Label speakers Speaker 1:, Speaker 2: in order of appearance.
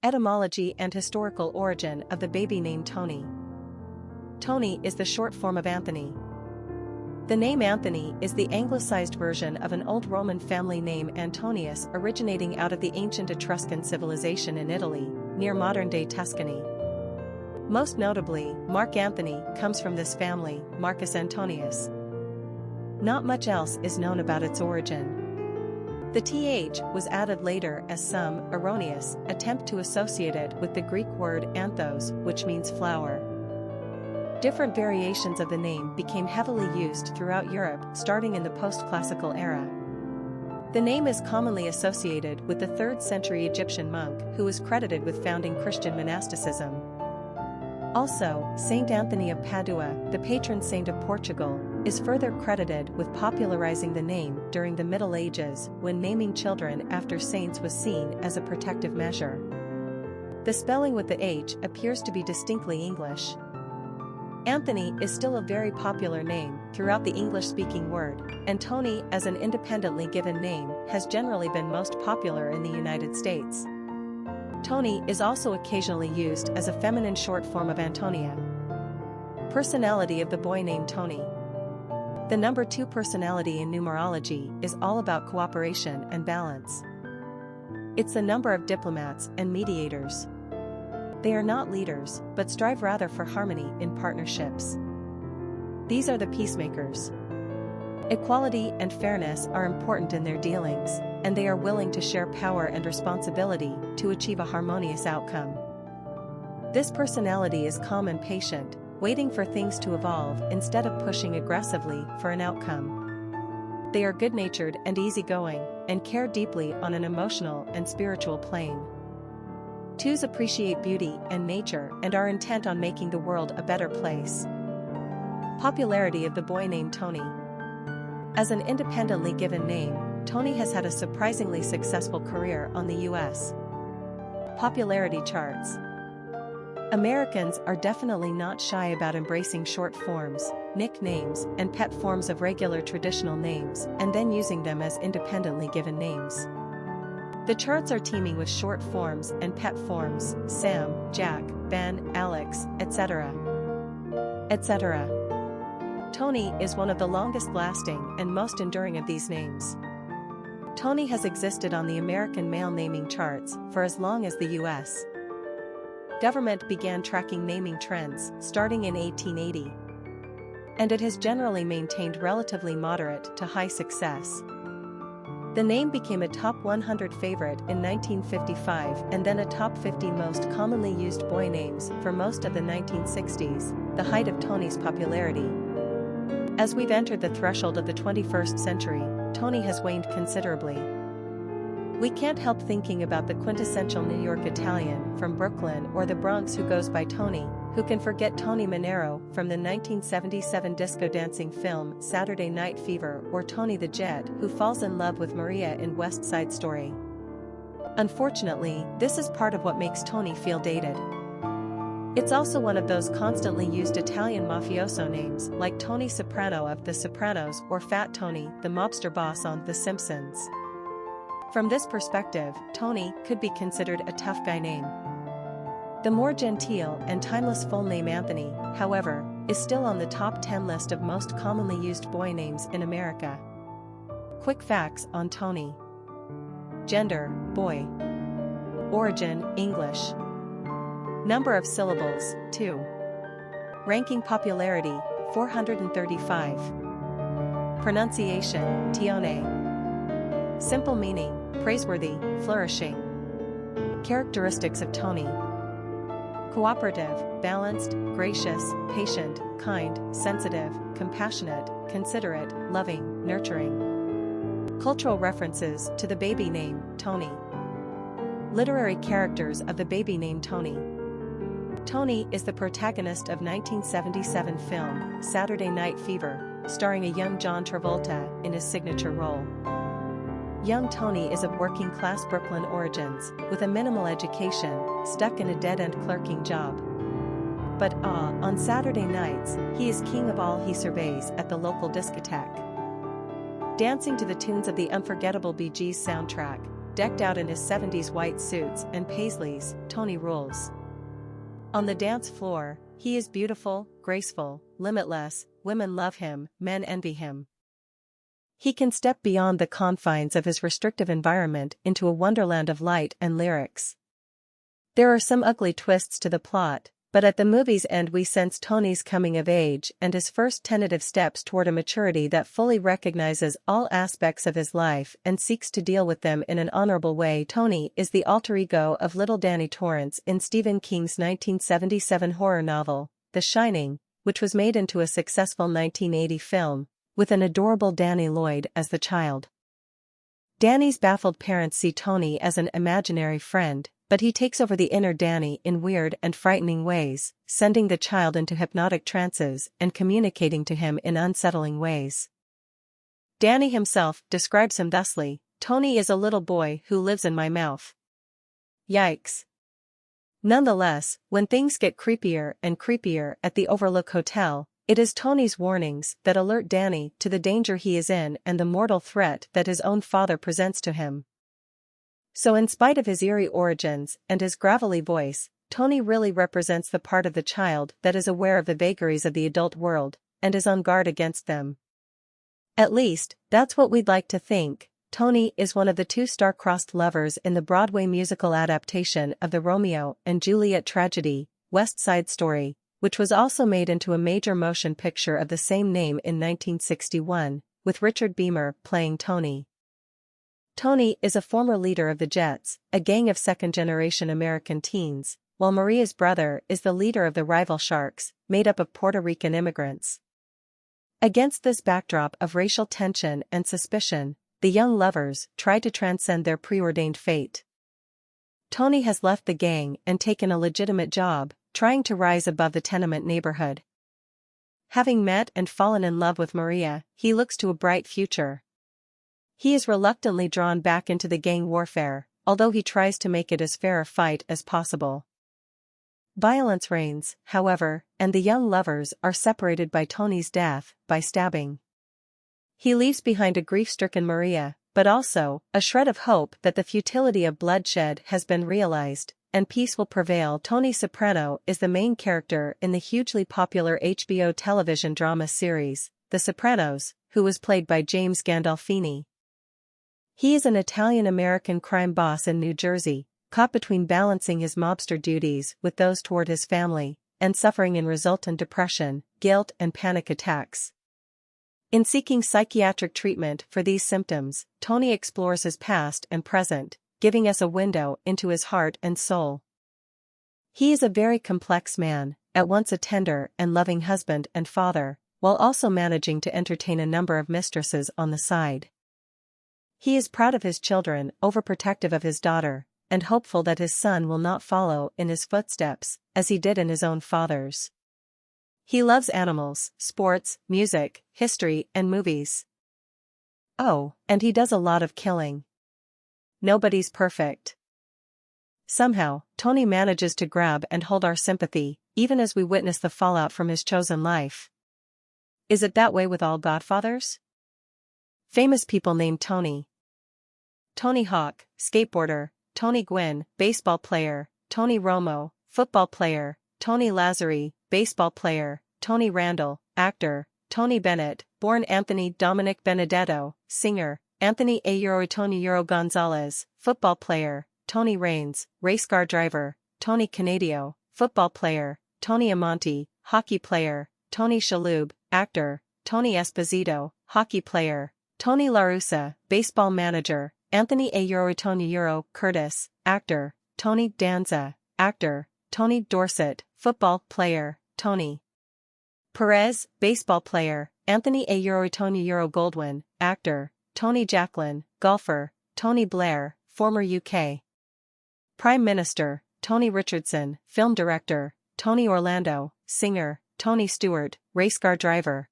Speaker 1: Etymology and historical origin of the baby name Tony. Tony is the short form of Anthony. The name Anthony is the anglicized version of an old Roman family name Antonius originating out of the ancient Etruscan civilization in Italy, near modern-day Tuscany. Most notably, Mark Anthony comes from this family, Marcus Antonius. Not much else is known about its origin. The th was added later as some, erroneous, attempt to associate it with the Greek word anthos, which means flower. Different variations of the name became heavily used throughout Europe starting in the post-classical era. The name is commonly associated with the 3rd century Egyptian monk who is credited with founding Christian monasticism. Also, Saint Anthony of Padua, the patron saint of Portugal, is further credited with popularizing the name during the Middle Ages when naming children after saints was seen as a protective measure. The spelling with the H appears to be distinctly English. Anthony is still a very popular name throughout the English-speaking world, and Tony as an independently given name has generally been most popular in the United States. Tony is also occasionally used as a feminine short form of Antonia. Personality of the boy named Tony. The number 2 personality in numerology is all about cooperation and balance. It's the number of diplomats and mediators. They are not leaders, but strive rather for harmony in partnerships. These are the peacemakers. Equality and fairness are important in their dealings, and they are willing to share power and responsibility to achieve a harmonious outcome. This personality is calm and patient, waiting for things to evolve instead of pushing aggressively for an outcome. They are good-natured and easygoing, and care deeply on an emotional and spiritual plane. 2s appreciate beauty and nature and are intent on making the world a better place. Popularity of the boy named Tony. As an independently given name, Tony has had a surprisingly successful career on the U.S. popularity charts. Americans are definitely not shy about embracing short forms, nicknames, and pet forms of regular traditional names and then using them as independently given names. The charts are teeming with short forms and pet forms: Sam, Jack, Ben, Alex, etc. etc. Tony is one of the longest-lasting and most enduring of these names. Tony has existed on the American male naming charts for as long as the U.S. government began tracking naming trends starting in 1880. And it has generally maintained relatively moderate to high success. The name became a top 100 favorite in 1955 and then a top 50 most commonly used boy names for most of the 1960s, the height of Tony's popularity. As we've entered the threshold of the 21st century, Tony has waned considerably. We can't help thinking about the quintessential New York Italian from Brooklyn or the Bronx who goes by Tony. Who can forget Tony Manero from the 1977 disco dancing film Saturday Night Fever, or Tony the Jet who falls in love with Maria in West Side Story? Unfortunately, this is part of what makes Tony feel dated. It's also one of those constantly used Italian mafioso names like Tony Soprano of The Sopranos or Fat Tony, the mobster boss on The Simpsons. From this perspective, Tony could be considered a tough guy name. The more genteel and timeless full name Anthony, however, is still on the top 10 list of most commonly used boy names in America. Quick facts on Tony. Gender, boy. Origin, English. Number of syllables, 2. Ranking popularity, 435. Pronunciation, Tione. Simple meaning, praiseworthy, flourishing. Characteristics of Tony. Cooperative, balanced, gracious, patient, kind, sensitive, compassionate, considerate, loving, nurturing. Cultural references to the baby name, Tony. Literary characters of the baby name Tony. Tony is the protagonist of 1977 film Saturday Night Fever, starring a young John Travolta in his signature role. Young Tony is of working-class Brooklyn origins, with a minimal education, stuck in a dead-end clerking job. But on Saturday nights, he is king of all he surveys at the local discotheque. Dancing to the tunes of the unforgettable Bee Gees soundtrack, decked out in his 70s white suits and paisleys, Tony rules. On the dance floor, he is beautiful, graceful, limitless, women love him, men envy him. He can step beyond the confines of his restrictive environment into a wonderland of light and lyrics. There are some ugly twists to the plot, but at the movie's end we sense Tony's coming of age and his first tentative steps toward a maturity that fully recognizes all aspects of his life and seeks to deal with them in an honorable way. Tony is the alter ego of little Danny Torrance in Stephen King's 1977 horror novel, The Shining, which was made into a successful 1980 film, with an adorable Danny Lloyd as the child. Danny's baffled parents see Tony as an imaginary friend, but he takes over the inner Danny in weird and frightening ways, sending the child into hypnotic trances and communicating to him in unsettling ways. Danny himself describes him thusly: "Tony is a little boy who lives in my mouth." Yikes. Nonetheless, when things get creepier and creepier at the Overlook Hotel, it is Tony's warnings that alert Danny to the danger he is in and the mortal threat that his own father presents to him. So in spite of his eerie origins and his gravelly voice, Tony really represents the part of the child that is aware of the vagaries of the adult world, and is on guard against them. At least, that's what we'd like to think. Tony is one of the two star-crossed lovers in the Broadway musical adaptation of the Romeo and Juliet tragedy, West Side Story, which was also made into a major motion picture of the same name in 1961, with Richard Beymer playing Tony. Tony is a former leader of the Jets, a gang of second-generation American teens, while Maria's brother is the leader of the rival Sharks, made up of Puerto Rican immigrants. Against this backdrop of racial tension and suspicion, the young lovers try to transcend their preordained fate. Tony has left the gang and taken a legitimate job, trying to rise above the tenement neighborhood. Having met and fallen in love with Maria, he looks to a bright future. He is reluctantly drawn back into the gang warfare, although he tries to make it as fair a fight as possible. Violence reigns, however, and the young lovers are separated by Tony's death, by stabbing. He leaves behind a grief-stricken Maria, but also a shred of hope that the futility of bloodshed has been realized, and peace will prevail. Tony Soprano is the main character in the hugely popular HBO television drama series, The Sopranos, who was played by James Gandolfini. He is an Italian-American crime boss in New Jersey, caught between balancing his mobster duties with those toward his family, and suffering in resultant depression, guilt and panic attacks. In seeking psychiatric treatment for these symptoms, Tony explores his past and present, giving us a window into his heart and soul. He is a very complex man, at once a tender and loving husband and father, while also managing to entertain a number of mistresses on the side. He is proud of his children, overprotective of his daughter, and hopeful that his son will not follow in his footsteps, as he did in his own father's. He loves animals, sports, music, history, and movies. Oh, and he does a lot of killing. Nobody's perfect. Somehow, Tony manages to grab and hold our sympathy, even as we witness the fallout from his chosen life. Is it that way with all godfathers? Famous people named Tony. Tony Hawk, skateboarder; Tony Gwynn, baseball player; Tony Romo, football player; Tony Lazzari, baseball player; Tony Randall, actor; Tony Bennett, born Anthony Dominic Benedetto, singer; Anthony Tony Gonzalez, football player; Tony Raines, race car driver; Tony Canadio, football player; Tony Amonte, hockey player; Tony Shalhoub, actor; Tony Esposito, hockey player; Tony La Russa, baseball manager; Anthony Tony Curtis, actor; Tony Danza, actor; Tony Dorsett, football player; Tony Perez, baseball player; Anthony Tony Goldwyn, actor; Tony Jacklin, golfer; Tony Blair, former UK Prime Minister; Tony Richardson, film director; Tony Orlando, singer; Tony Stewart, race car driver.